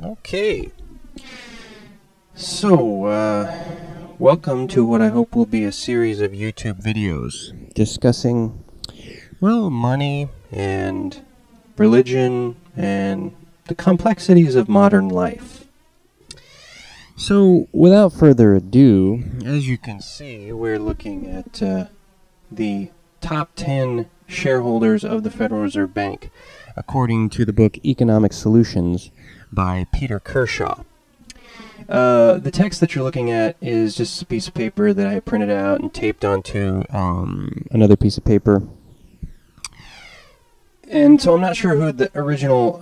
Okay. So, welcome to what I hope will be a series of YouTube videos discussing, well, money and religion and the complexities of modern life. So, without further ado, as you can see, we're looking at the top 10 shareholders of the Federal Reserve Bank, according to the book Economic Solutions by Peter Kershaw. The text that you're looking at is just a piece of paper that I printed out and taped onto another piece of paper. And so I'm not sure who the original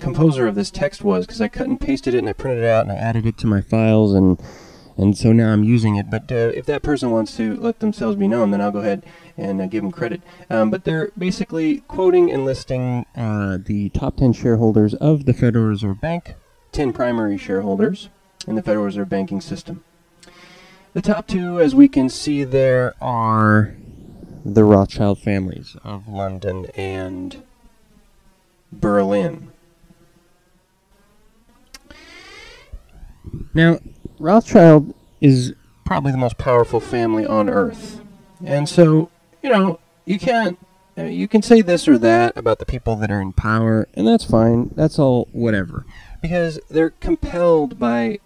composer of this text was, because I cut and pasted it and I printed it out and I added it to my files, and so now I'm using it. But if that person wants to let themselves be known, then I'll go ahead and give them credit. But they're basically quoting and listing the top 10 shareholders of the Federal Reserve Bank, 10 primary shareholders in the Federal Reserve banking system. The top two, as we can see there, are the Rothschild families of London and Berlin. Now, Rothschild is probably the most powerful family on earth. And so, you can say this or that about the people that are in power, and that's fine. That's all whatever. Because they're compelled by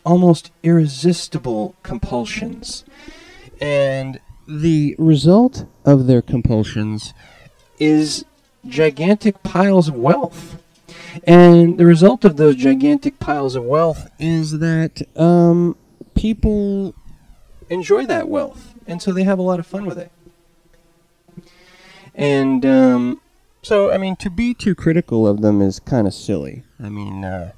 almost irresistible compulsions. And the result of their compulsions is gigantic piles of wealth. And the result of those gigantic piles of wealth is that people enjoy that wealth. And so they have a lot of fun with it. And so, to be too critical of them is kind of silly. Yeah,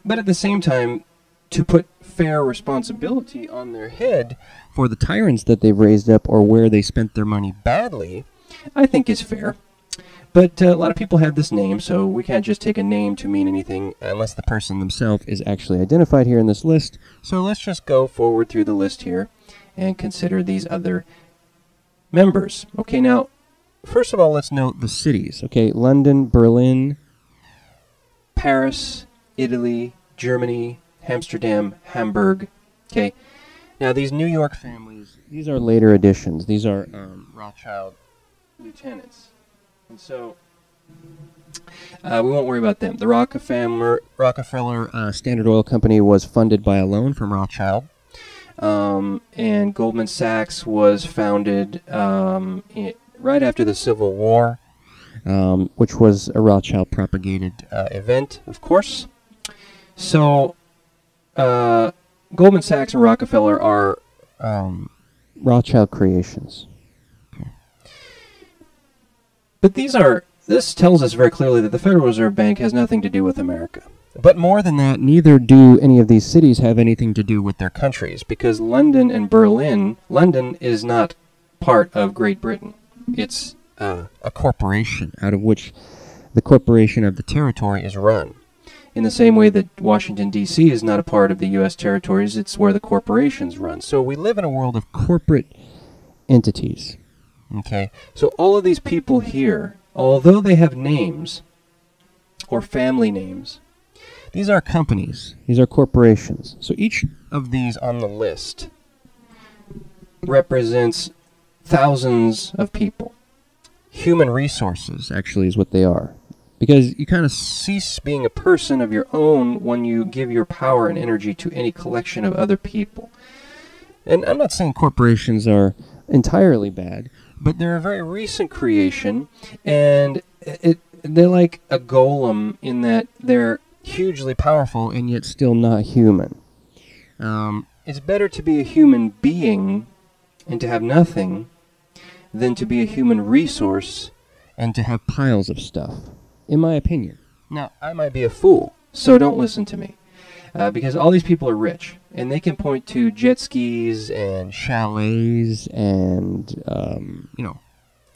but at the same time, to put fair responsibility on their head for the tyrants that they've raised up or where they spent their money badly, I think is fair. But a lot of people have this name, so we can't just take a name to mean anything unless the person themselves is actually identified here in this list. So let's just go forward through the list here and consider these other members. Okay, now, first of all, let's note the cities. Okay, London, Berlin, Paris, Italy, Germany, Amsterdam, Hamburg. Okay, now these New York families, these are later additions. These are Rothschild lieutenants. And so, we won't worry about them. The Rockefeller Standard Oil Company was funded by a loan from Rothschild. And Goldman Sachs was founded right after the Civil War, which was a Rothschild-propagated event, of course. So, Goldman Sachs and Rockefeller are Rothschild creations. But this tells us very clearly that the Federal Reserve Bank has nothing to do with America. But more than that, neither do any of these cities have anything to do with their countries, because London and Berlin, London is not part of Great Britain. It's a corporation out of which the corporation of the territory is run. In the same way that Washington, D.C. is not a part of the U.S. territories, it's where the corporations run. So we live in a world of corporate entities. Okay, so all of these people here, although they have names or family names, these are companies. These are corporations. So each of these on the list represents thousands of people. Human resources, actually, is what they are. Because you kind of cease being a person of your own when you give your power and energy to any collection of other people. And I'm not saying corporations are entirely bad, but they're a very recent creation, and they're like a golem in that they're hugely powerful and yet still not human. It's better to be a human being and to have nothing than to be a human resource and to have piles of stuff, in my opinion. Now, I might be a fool, so don't listen to me. Because all these people are rich, and they can point to jet skis and chalets and,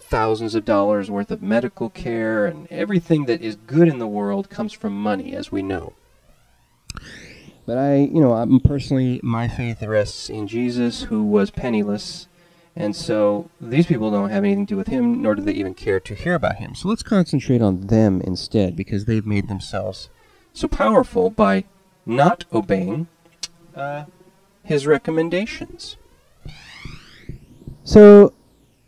thousands of dollars worth of medical care, and everything that is good in the world comes from money, as we know. But I'm personally, my faith rests in Jesus, who was penniless And so these people don't have anything to do with him, nor do they even care to hear about him. So let's concentrate on them instead, because they've made themselves so powerful by not obeying his recommendations. So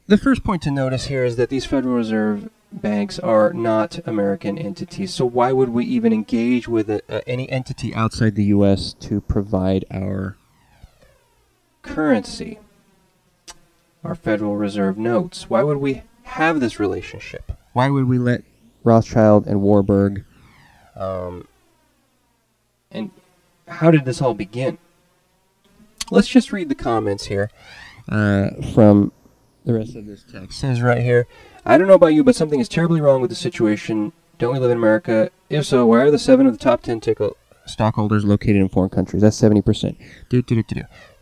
the first point to notice here is that these Federal Reserve banks are not American entities. So why would we even engage with any entity outside the U.S. to provide our currency, our Federal Reserve notes? Why would we have this relationship? Why would we let Rothschild and Warburg, and how did this all begin? Let's just read the comments here from the rest of this text. It says right here, I don't know about you, but something is terribly wrong with the situation. Don't we live in America? If so, why are the 7 of the top 10 stockholders located in foreign countries? That's 70%.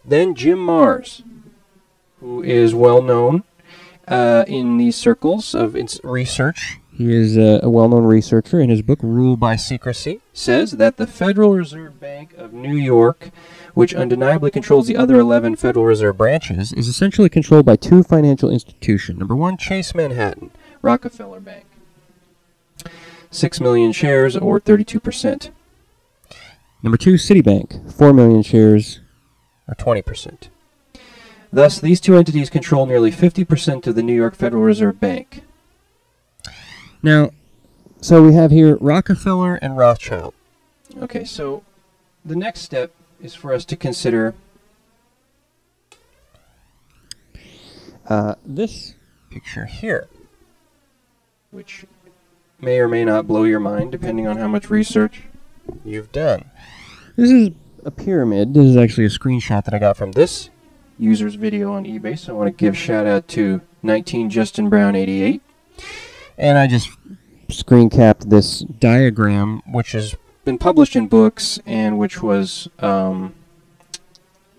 Then Jim Marrs, who is well known in these circles of research. He is a well-known researcher. In his book, Rule by Secrecy, says that the Federal Reserve Bank of New York, which undeniably controls the other 11 Federal Reserve branches, is essentially controlled by 2 financial institutions. Number 1, Chase Manhattan, Rockefeller Bank. 6 million shares, or 32%. Number 2, Citibank, 4 million shares, or 20%. Thus, these 2 entities control nearly 50% of the New York Federal Reserve Bank. Now, so we have here Rockefeller and Rothschild. Okay, so the next step is for us to consider this picture here, which may or may not blow your mind depending on how much research you've done. This is a pyramid. This is actually a screenshot that I got from this user's video on eBay, so I want to give shout out to 19 Justin Brown 88. And I just screen capped this diagram, which has been published in books and which was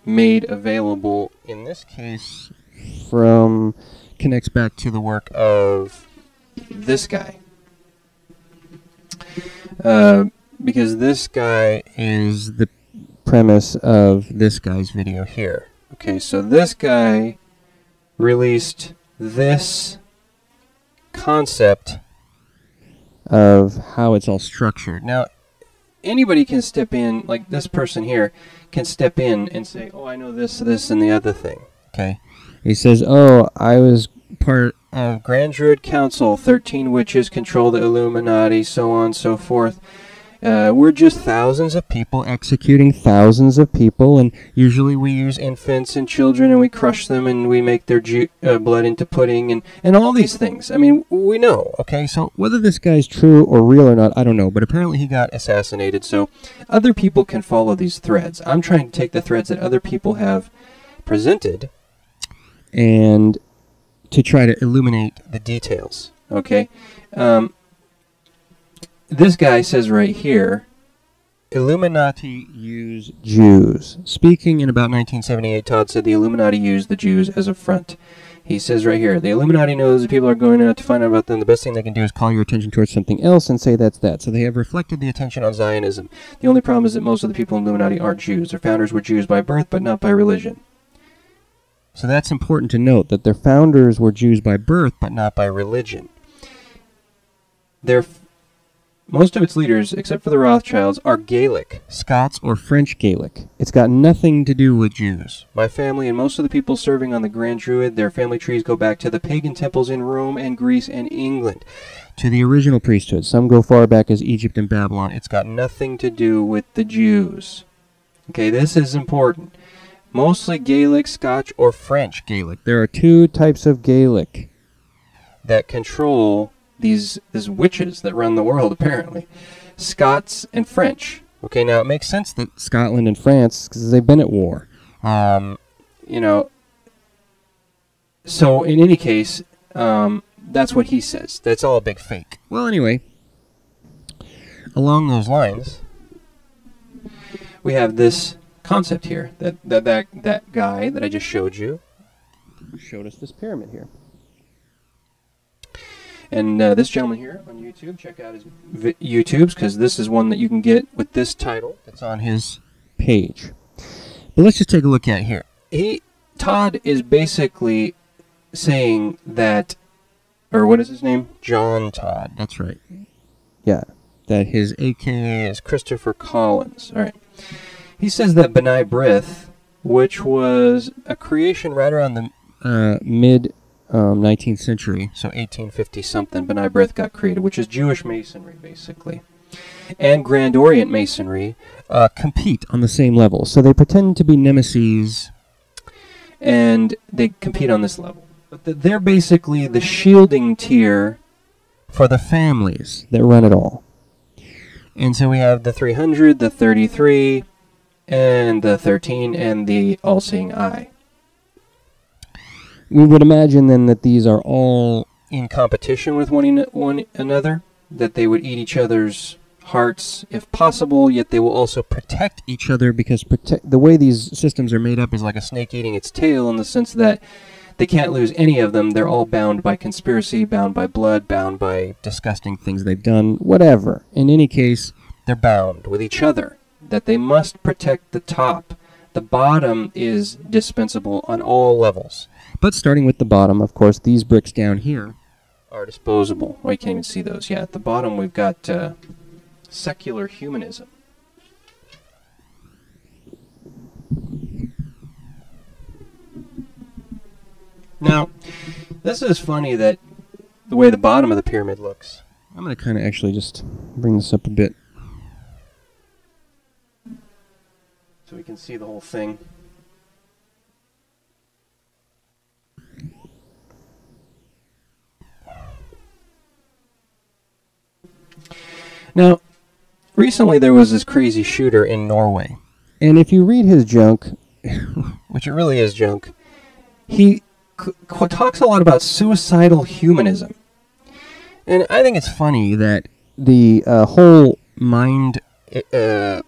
made available, in this case, connects back to the work of this guy. Because this guy is the premise of this guy's video here. Okay, so this guy released this concept of how it's all structured. Now, anybody can step in, like this person here, can step in and say, oh, I know this, this, and the other thing. Okay? He says, oh, I was part of Grand Druid Council, 13 witches control the Illuminati, so on and so forth. We're just thousands of people executing thousands of people, and usually we use infants and children, and we crush them, and we make their blood into pudding, and all these things. I mean, we know, okay? So whether this guy's true or real or not, I don't know, but apparently he got assassinated, so other people can follow these threads. I'm trying to take the threads that other people have presented and to try to illuminate the details, okay? This guy says right here, Illuminati use Jews. Speaking in about 1978, Todd said the Illuminati used the Jews as a front. He says right here, the Illuminati knows that people are going out to find out about them. The best thing they can do is call your attention towards something else and say that's that. So they have reflected the attention on Zionism. The only problem is that most of the people in Illuminati aren't Jews. Their founders were Jews by birth, but not by religion. So that's important to note, that their founders were Jews by birth, but not by religion. Most of its leaders, except for the Rothschilds, are Gaelic, Scots, or French Gaelic. It's got nothing to do with Jews. My family and most of the people serving on the Grand Druid, their family trees go back to the pagan temples in Rome and Greece and England, to the original priesthood. Some go far back as Egypt and Babylon. It's got nothing to do with the Jews. Okay, this is important. Mostly Gaelic, Scotch, or French Gaelic. There are 2 types of Gaelic that control these witches that run the world, apparently. Scots and French. Okay, now it makes sense that Scotland and France, because they've been at war. You know, so in any case, that's what he says. That's all a big fake. Well, anyway, along those lines, we have this concept here. That guy that I just showed you showed us this pyramid here. And this gentleman here on YouTube, check out his YouTubes, because this is one that you can get with this title that's on his page. But let's just take a look at it here. Todd is basically saying that, or what is his name? John Todd. That's right. Yeah, that his AKA is Christopher Collins. All right. He says that B'nai B'rith, which was a creation right around the mid 19th century, so 1850 something, B'nai B'rith got created, which is Jewish Masonry, basically, and Grand Orient Masonry compete on the same level. So they pretend to be nemeses, and they compete on this level. But they're basically the shielding tier for the families that run it all. And so we have the 300, the 33, and the 13, and the all-seeing eye. We would imagine then that these are all in competition with one another, that they would eat each other's hearts if possible, yet they will also protect each other, because the way these systems are made up is like a snake eating its tail, in the sense that they can't lose any of them. They're all bound by conspiracy, bound by blood, bound by disgusting things they've done, whatever. In any case, they're bound with each other, that they must protect the top. The bottom is dispensable on all levels. But starting with the bottom, of course, these bricks down here are disposable. Oh, you can't even see those. Yeah, at the bottom we've got secular humanism. Now, this is funny, that the way the bottom of the pyramid looks. I'm going to kind of actually just bring this up a bit so we can see the whole thing. Now, recently there was this crazy shooter in Norway. And if you read his junk, which it really is junk, he talks a lot about suicidal humanism. And I think it's funny that the whole mind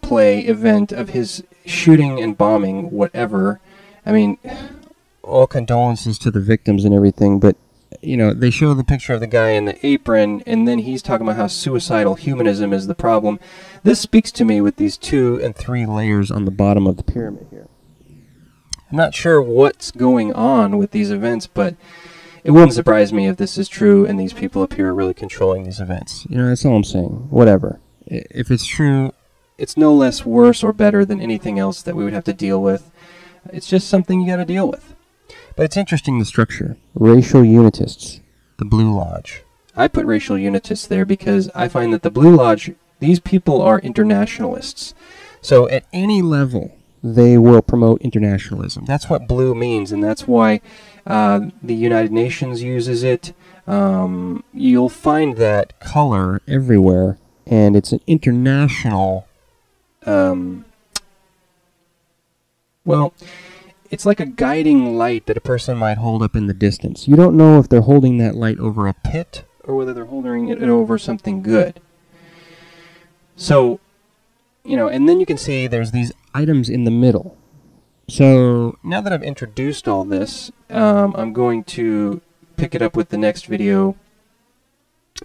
play event of his shooting and bombing, whatever, I mean, all condolences to the victims and everything, but you know, they show the picture of the guy in the apron, and then he's talking about how suicidal humanism is the problem. This speaks to me with these 2 and 3 layers on the bottom of the pyramid here. I'm not sure what's going on with these events, but it wouldn't surprise me if this is true and these people up here are really controlling these events. You know, that's all I'm saying. Whatever. If it's true, it's no less worse or better than anything else that we would have to deal with. It's just something you got to deal with. But it's interesting, the structure. Racial Unitists. The Blue Lodge. I put Racial Unitists there because I find that the Blue Lodge, these people are internationalists. So at any level, they will promote internationalism. That's what blue means, and that's why the United Nations uses it. You'll find that color everywhere, and it's an international... well... It's like a guiding light that a person might hold up in the distance. You don't know if they're holding that light over a pit or whether they're holding it over something good. So, you know, and then you can see there's these items in the middle. So, now that I've introduced all this, I'm going to pick it up with the next video,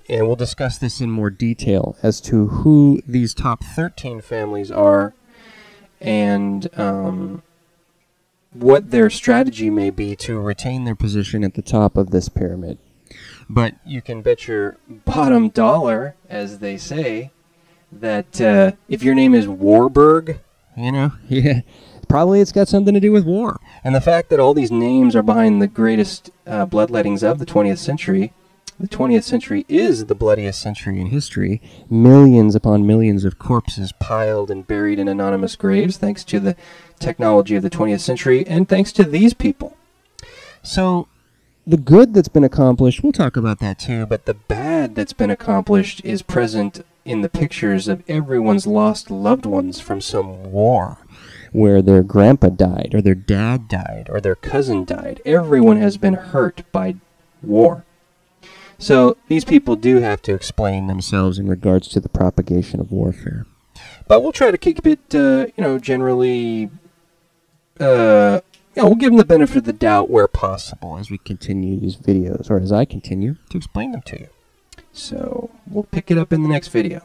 and we'll discuss this in more detail as to who these top 13 families are, and what their strategy may be to retain their position at the top of this pyramid. But you can bet your bottom dollar, as they say, that if your name is Warburg, you know, yeah, probably it's got something to do with war. And the fact that all these names are behind the greatest bloodlettings of the 20th century, the 20th century is the bloodiest century in history. Millions upon millions of corpses piled and buried in anonymous graves, thanks to the technology of the 20th century, and thanks to these people. So, the good that's been accomplished, we'll talk about that too, but the bad that's been accomplished is present in the pictures of everyone's lost loved ones from some war, where their grandpa died, or their dad died, or their cousin died. Everyone has been hurt by war. So these people do have to explain themselves in regards to the propagation of warfare. But we'll try to keep it, generally, we'll give them the benefit of the doubt where possible as we continue these videos, or as I continue to explain them to you. So we'll pick it up in the next video.